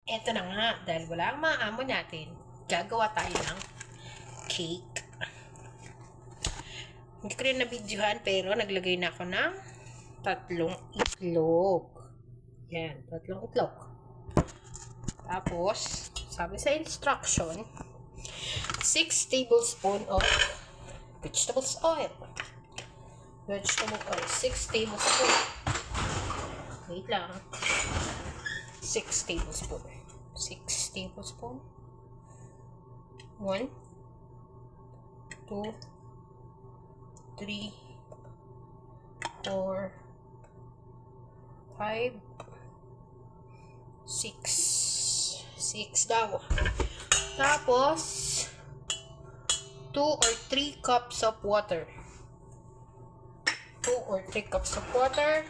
Eto na nga, dahil wala ang maaamo natin, gagawa tayo ng cake. Hindi ko rin na-videohan pero naglagay na ako ng 3 itlog. Yan, 3 itlog. Tapos, sabi sa instruction, 6 tablespoons of vegetable oil. Vegetable oil, 6 tablespoons. Wait lang. 6 tablespoons. 6 tablespoons. 1, 2, 3, 4, 5, 6. 6 daw. Tapos, 2 or 3 cups of water. 2 or 3 cups of water.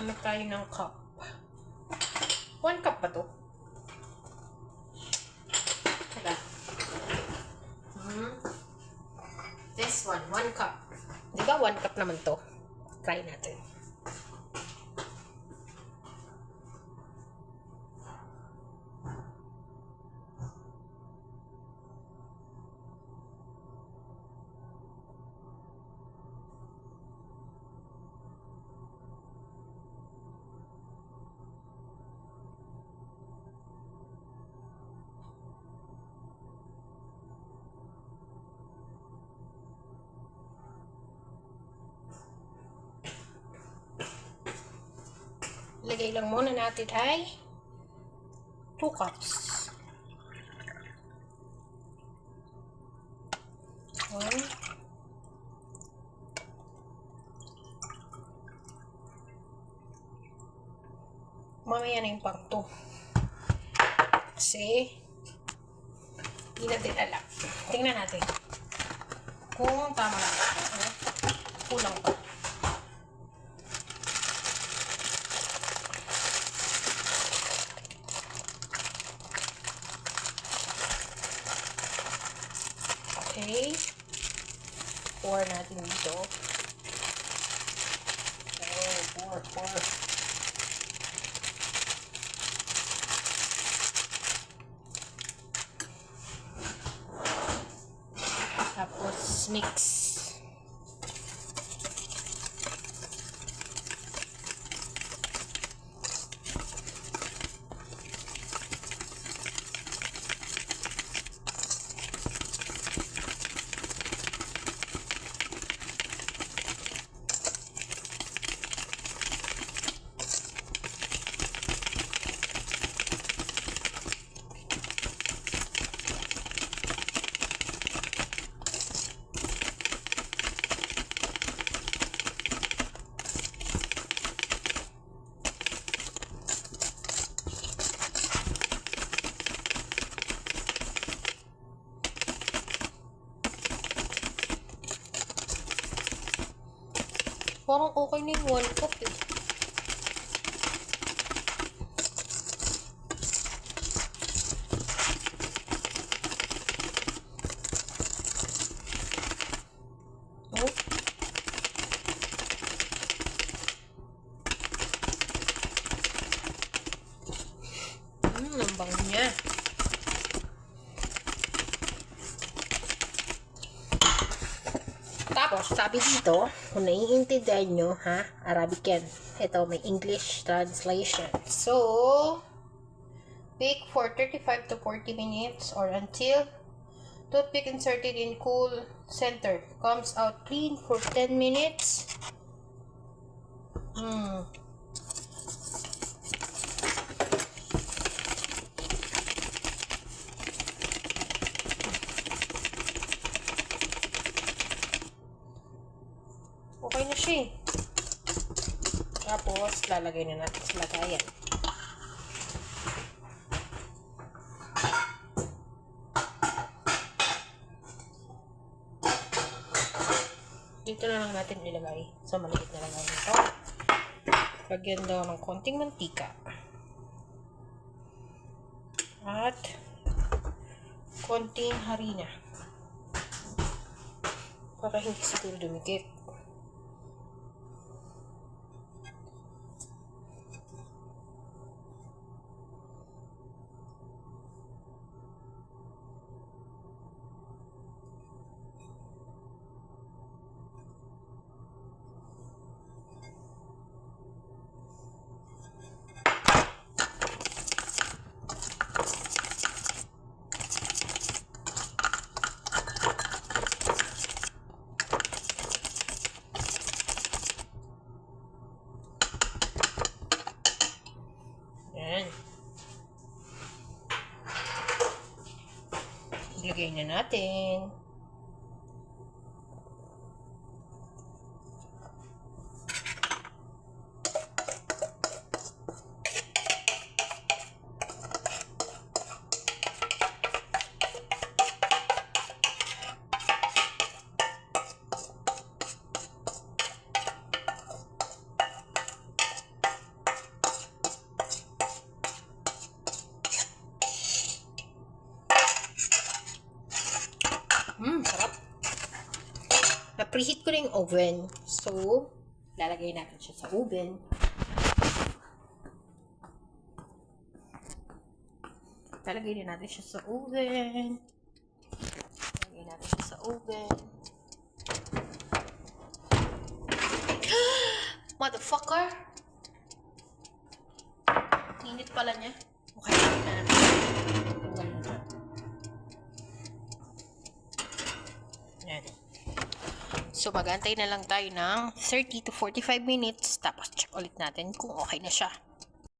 Ano tayo ng cup? 1 cup ba to? Teka. This one, 1 cup. Di ba 1 cup naman to? Try natin. Lagay lang muna natin ay 2 cups. 1. Mamaya na yung pang 2. Kasi, hindi natin alam. Tingnan natin. Kung tama lang. Kulang pa. Okay. Pour natin dito. Oh, pour. Tapos, mix. Parang okay na yung 1 cup eh. Oh. Ang bango niya. Tapos, sabi dito, kung naiintindihan nyo, Arabic yan. Ito, may English translation. So, bake for 35 to 40 minutes or until toothpick inserted in cool center comes out clean for 10 minutes. Okay na siya eh. Tapos, lalagay na natin sa lagayan. Dito na lang natin ilagay sa maliit na lagayan ito. Lagyan daw ng konting mantika. At konting harina. Para hindi siguro dumikit. Yan. Ilagay na natin. Sarap. Na-preheat ko na yung oven. So, lalagay natin siya sa oven. Lalagay din natin siya sa oven. Lalagay natin siya sa oven. Motherfucker! Init pala niya. Okay na. Yan. So, mag-antay na lang tayo ng 30 to 45 minutes. Tapos, check ulit natin kung okay na siya.